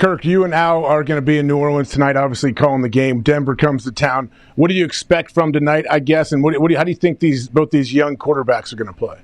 Kirk, you and Al are going to be in New Orleans tonight, obviously calling the game. Denver comes to town. What do you expect from tonight, I guess, and how do you think both these young quarterbacks are going to play?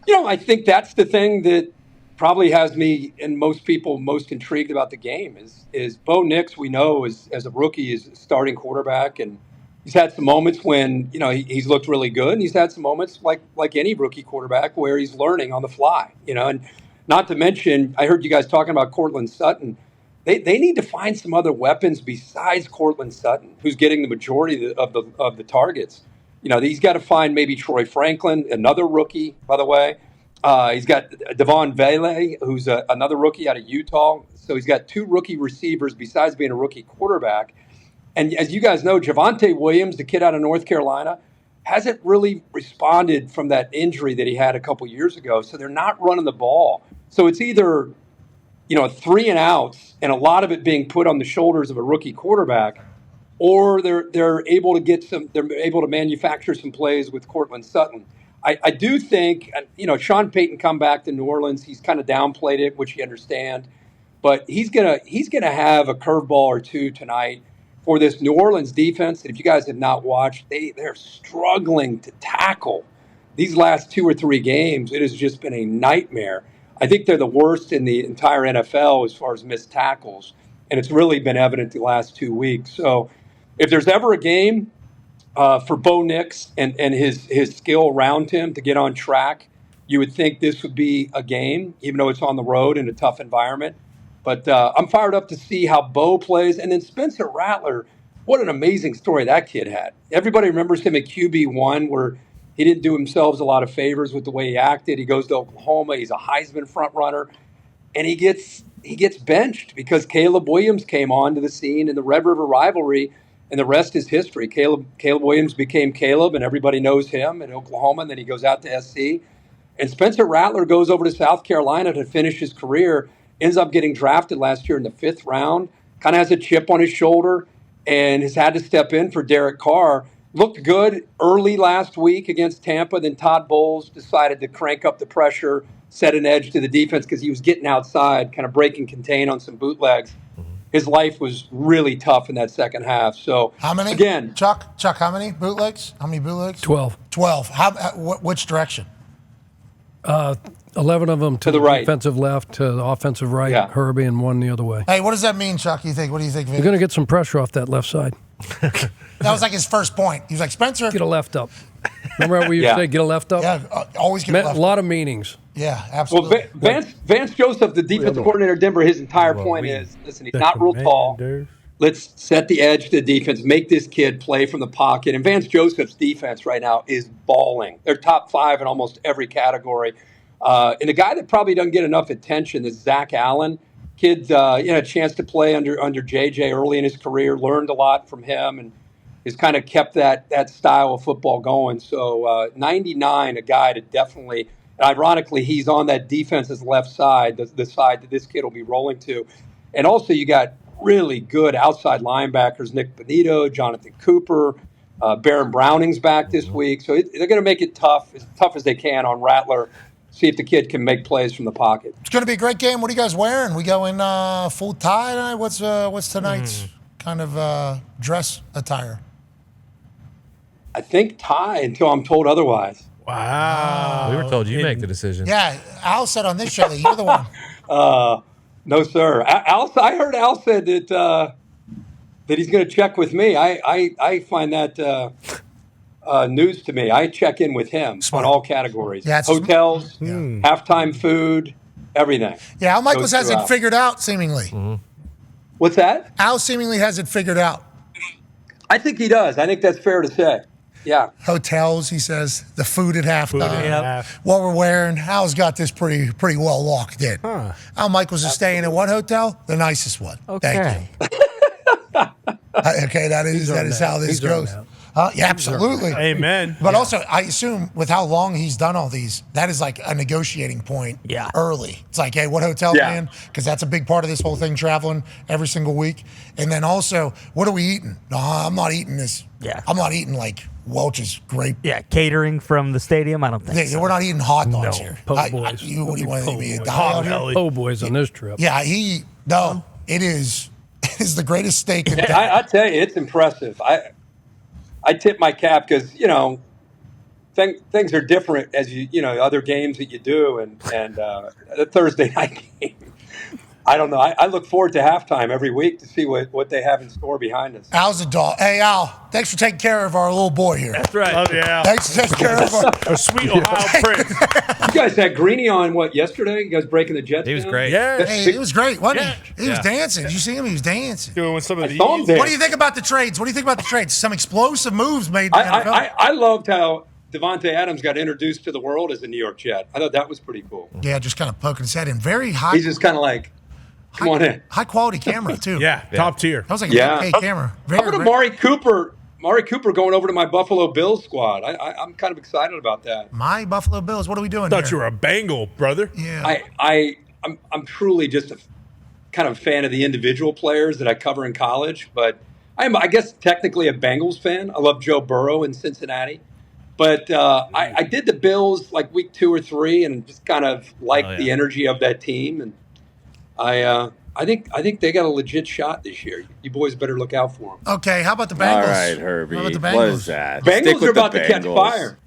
I think that's the thing that probably has me and most people most intrigued about the game is Bo Nix, we know, as a rookie, is a starting quarterback, and he's had some moments when, he's looked really good, and he's had some moments like any rookie quarterback where he's learning on the fly, and not to mention, I heard you guys talking about Courtland Sutton. They need to find some other weapons besides Courtland Sutton, who's getting the majority of the targets. He's got to find maybe Troy Franklin, another rookie, by the way. He's got Devon Vele, who's another rookie out of Utah. So he's got 2 rookie receivers besides being a rookie quarterback. And as you guys know, Javonte Williams, the kid out of North Carolina, hasn't really responded from that injury that he had a couple years ago. So they're not running the ball. So it's either, 3 and outs and a lot of it being put on the shoulders of a rookie quarterback, or they're able to manufacture some plays with Courtland Sutton. I do think, Sean Payton come back to New Orleans. He's kind of downplayed it, which you understand, but he's gonna have a curveball or two tonight for this New Orleans defense. And if you guys have not watched, they're struggling to tackle these last 2 or 3 games. It has just been a nightmare. I think they're the worst in the entire NFL as far as missed tackles, and it's really been evident the last 2 weeks. So, if there's ever a game for Bo Nix and his skill around him to get on track, you would think this would be a game, even though it's on the road in a tough environment. But I'm fired up to see how Bo plays. And then Spencer Rattler, what an amazing story that kid had. Everybody remembers him at QB1, where he didn't do himself a lot of favors with the way he acted. He goes to Oklahoma. He's a Heisman front runner. And he gets benched because Caleb Williams came onto the scene in the Red River rivalry. And the rest is history. Caleb Williams became Caleb, and everybody knows him in Oklahoma, and then he goes out to SC. And Spencer Rattler goes over to South Carolina to finish his career, ends up getting drafted last year in the 5th round, kind of has a chip on his shoulder, and has had to step in for Derek Carr. Looked good early last week against Tampa. Then Todd Bowles decided to crank up the pressure, set an edge to the defense because he was getting outside, kind of break and contain on some bootlegs. His life was really tough in that second half. So how many? Again, Chuck, how many bootlegs? 12. 12. Which direction? 11 of them to the right. Defensive left, to the offensive right, yeah. Herbie, and 1 the other way. Hey, what does that mean, Chuck? You think? What do you think? They're going to get some pressure off that left side. That was like his first point. He was like, Spencer. Get a left up. Remember how we used to say, get a left up? Yeah, always get a left up. A lot of meanings. Yeah, absolutely. Well, Vance Joseph, the defensive coordinator of Denver, his entire point is, listen, he's not real tall. Let's set the edge to the defense, make this kid play from the pocket. And Vance Joseph's defense right now is balling. They're top 5 in almost every category. And the guy that probably doesn't get enough attention is Zach Allen. Kid, had a chance to play under JJ early in his career, learned a lot from him, and has kind of kept that style of football going. So 99, a guy to definitely, ironically, he's on that defense's left side, the side that this kid will be rolling to. And also you got really good outside linebackers, Nick Bonito, Jonathan Cooper, Baron Browning's back this week. So they're going to make it tough as they can on Rattler. See if the kid can make plays from the pocket. It's going to be a great game. What are you guys wearing? We go in full tie tonight? What's tonight's kind of dress attire? I think tie until I'm told otherwise. Wow. We were told you make the decision. Yeah, Al said on this show that you're the one. No, sir. I heard Al said that he's going to check with me. I find that news to me. I check in with him on all categories. Yeah, hotels, halftime food, everything. Yeah, Al Michaels has it figured out, seemingly. Mm-hmm. What's that? Al seemingly has it figured out. I think he does. I think that's fair to say. Yeah. Hotels, he says. The food at halftime. What we're wearing. Al's got this pretty well locked in. Huh. Al Michaels is staying at what hotel? The nicest one. Okay. Thank you. Okay, that is how this goes. Yeah, absolutely. Amen. But also, I assume with how long he's done all these, that is like a negotiating point early. It's like, hey, what hotel are we in? Because that's a big part of this whole thing, traveling every single week. And then also, what are we eating? No, I'm not eating this. Yeah. I'm not eating like Welch's grape. Yeah, catering from the stadium? I don't think so. We're not eating hot dogs here. Po' boys. What do you want to eat? Po' boys on this trip. Yeah, he No, it is. It is the greatest steak in town. I tell you, it's impressive. I tip my cap because things are different as other games that you do, and the Thursday night game. I don't know. I look forward to halftime every week to see what they have in store behind us. Al's a dog. Hey, Al, thanks for taking care of our little boy here. That's right. Love you, Al. Thanks for taking care of our sweet Ohio Prince. You guys had Greeny on yesterday? You guys breaking the Jets? He was down? great. Yeah. Hey, it was great, wasn't Yeah. he? He was dancing. Did you see him? He was dancing. Doing some of the saw him easy- dance. What do you think about the trades? Some explosive moves made in the NFL. I loved how Devontae Adams got introduced to the world as a New York Jet. I thought that was pretty cool. Yeah, just kind of poking his head in. Very high. He's just kind of like, come on in. High quality camera, too. Yeah, top tier. That was like Yeah. an 8K camera. How about Amari Cooper? Amari Cooper going over to my Buffalo Bills squad. I'm kind of excited about that. My Buffalo Bills. What are we doing Thought you here? were a Bengal, brother. Yeah. I'm truly just a kind of fan of the individual players that I cover in college, but I'm, I guess, technically a Bengals fan. I love Joe Burrow in Cincinnati. But I did the Bills like week 2 or 3 and just kind of liked the energy of that team. And I think they got a legit shot this year. You boys better look out for them. Okay, how about the Bengals? All right, Herbie. How about the Bengals? What is that? Bengals Stick are with about the to catch Bengals. fire.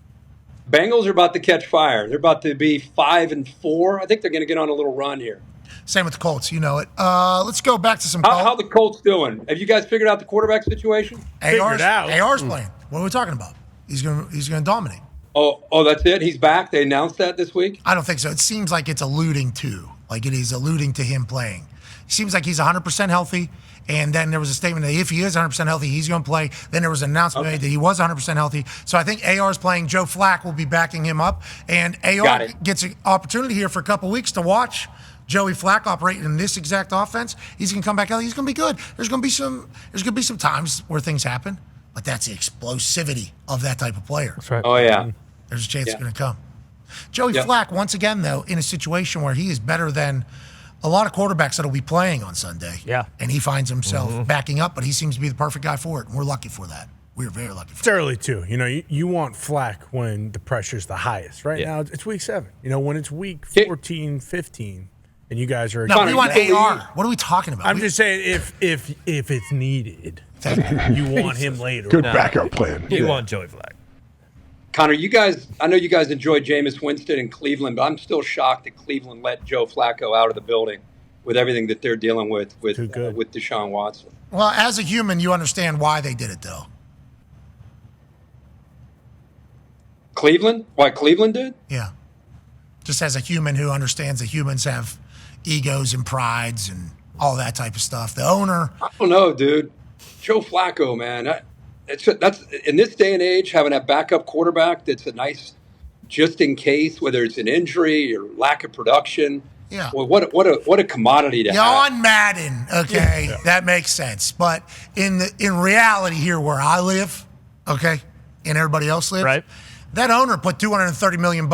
Bengals are about to catch fire. They're about to be 5-4. I think they're going to get on a little run here. Same with the Colts. You know it. Let's go back to some How the Colts doing? Have you guys figured out the quarterback situation? AR's out. playing. What are we talking about? He's gonna dominate. Oh, that's it. He's back. They announced that this week. I don't think so. It seems like it's alluding to, him playing. It seems like he's 100% healthy. And then there was a statement that if he is 100% healthy, he's going to play. Then there was an announcement made that he was 100% healthy. So I think AR's playing. Joe Flacco will be backing him up. And AR gets an opportunity here for a couple weeks to watch Joey Flacco operate in this exact offense. He's going to come back out. He's going to be good. There's going to be some times where things happen. But that's the explosivity of that type of player. That's right. Oh, yeah. There's a chance it's going to come. Joey Flacco, once again, though, in a situation where he is better than a lot of quarterbacks that will be playing on Sunday. Yeah. And he finds himself backing up, but he seems to be the perfect guy for it. And we're lucky for that. We're very lucky for It's early, too. You want Flack when the pressure's the highest. Right now, it's week 7. When it's week 14, 15, and you guys are... No, we want AR. What are we talking about? I'm just saying if it's needed, you want him later. Good backup plan. You want Joey Flacco. Connor, I know you guys enjoyed Jameis Winston in Cleveland, but I'm still shocked that Cleveland let Joe Flacco out of the building with everything that they're dealing with Deshaun Watson. Well, as a human, you understand why they did it, though. Cleveland? Why Cleveland did? Yeah. Just as a human who understands that humans have egos and prides and all that type of stuff. The owner. I don't know, dude. Joe Flacco, man. That's in this day and age, having a backup quarterback that's a nice, just in case, whether it's an injury or lack of production. Yeah. Well, what a commodity to have. On Madden, okay, that makes sense. But in reality here where I live, okay, and everybody else lives, Right. that owner put $230 million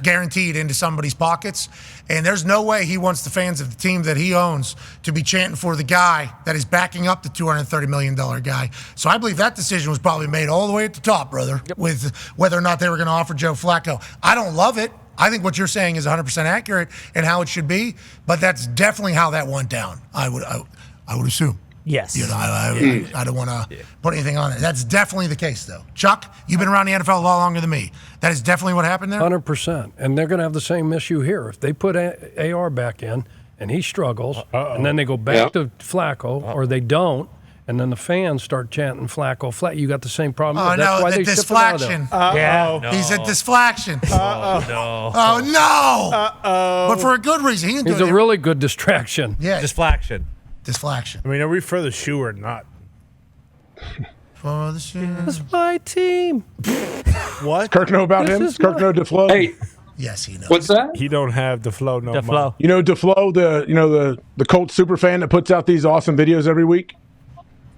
guaranteed into somebody's pockets, and there's no way he wants the fans of the team that he owns to be chanting for the guy that is backing up the $230 million guy. So I believe that decision was probably made all the way at the top, brother, with whether or not they were going to offer Joe Flacco. I don't love it. I think what you're saying is 100% accurate and how it should be, but that's definitely how that went down. I would assume. Yes. I don't want to put anything on it. That's definitely the case, though. Chuck, you've been around the NFL a lot longer than me. That is definitely what happened there? 100%. And they're going to have the same issue here. If they put AR back in and he struggles, and then they go back to Flacco, or they don't, and then the fans start chanting Flacco, you got the same problem. Oh, That's no, why the they ship him out of there. disflaction. Yeah. No. He's a disflaction. No. Oh, no. But for a good reason. He didn't He's do a it. really good distraction. Yeah, Disflaction. disflaction. I mean, are we for the shoe or not? For the shoes. That's my team. What? Kirk know about him? Does Kirk know DeFlo? Hey, Yes, he knows. what's that? He don't have the flow no The more. flow. You know DeFlo, the Colts super fan that puts out these awesome videos every week?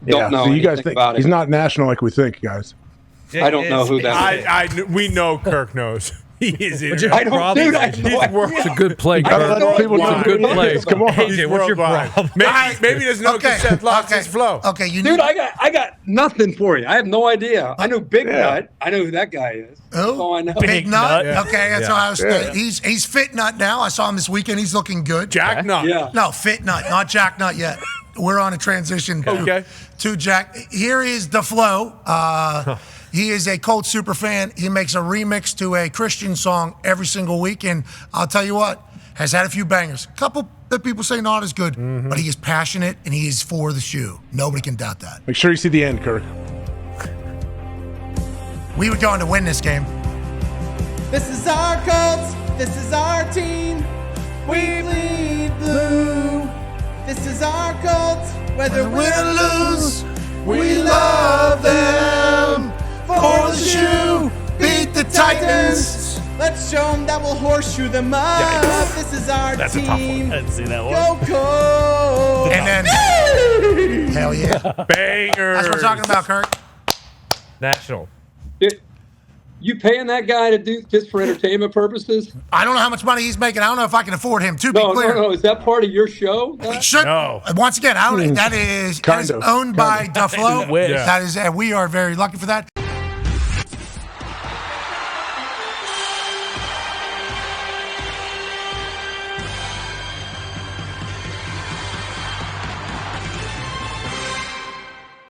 Don't know So you guys anything think about it. he's not national like we think, guys. I don't know who that is. We know Kirk knows. He is I don't, dude, I have no idea. It's a good play. Gotta Kirk. let people It's know a good who he play. is. Come on. AJ, what's your problem? Maybe there's no Seth Lotz's flow. Okay, you Dude, need. I got nothing for you. I have no idea. I know Big Nut. I know who that guy is. That's all I know. Big Nut. Yeah. Okay, that's Ohio State. He's Fit Nut now. I saw him this weekend. He's looking good. Jack Nut. Yeah. No, Fit Nut, not Jack Nut yet. We're on a transition to Jack. Here is the flow. He is a Colts super fan. He makes a remix to a Christian song every single week, and I'll tell you what, has had a few bangers. A couple that people say not as good, but he is passionate and he is for the shoe. Nobody can doubt that. Make sure you see the end, Kirk. We were going to win this game. This is our Colts. This is our team. We bleed blue. This is our Colts. Whether win or lose, we love them. For the shoe, beat the Titans. Let's show them that we'll horseshoe them up. This is our That's team. a tough one. I didn't see that one. Go Colts. And then, hell yeah. Banger. That's what we're talking about, Kirk. National. Dude, you paying that guy to do just for entertainment purposes? I don't know how much money he's making. I don't know if I can afford him. To be No, clear. no. Is that part of your show? It should. No. Once again, I don't, that is Kind of. owned by Duffalo. Wish. That is, we are very lucky for that.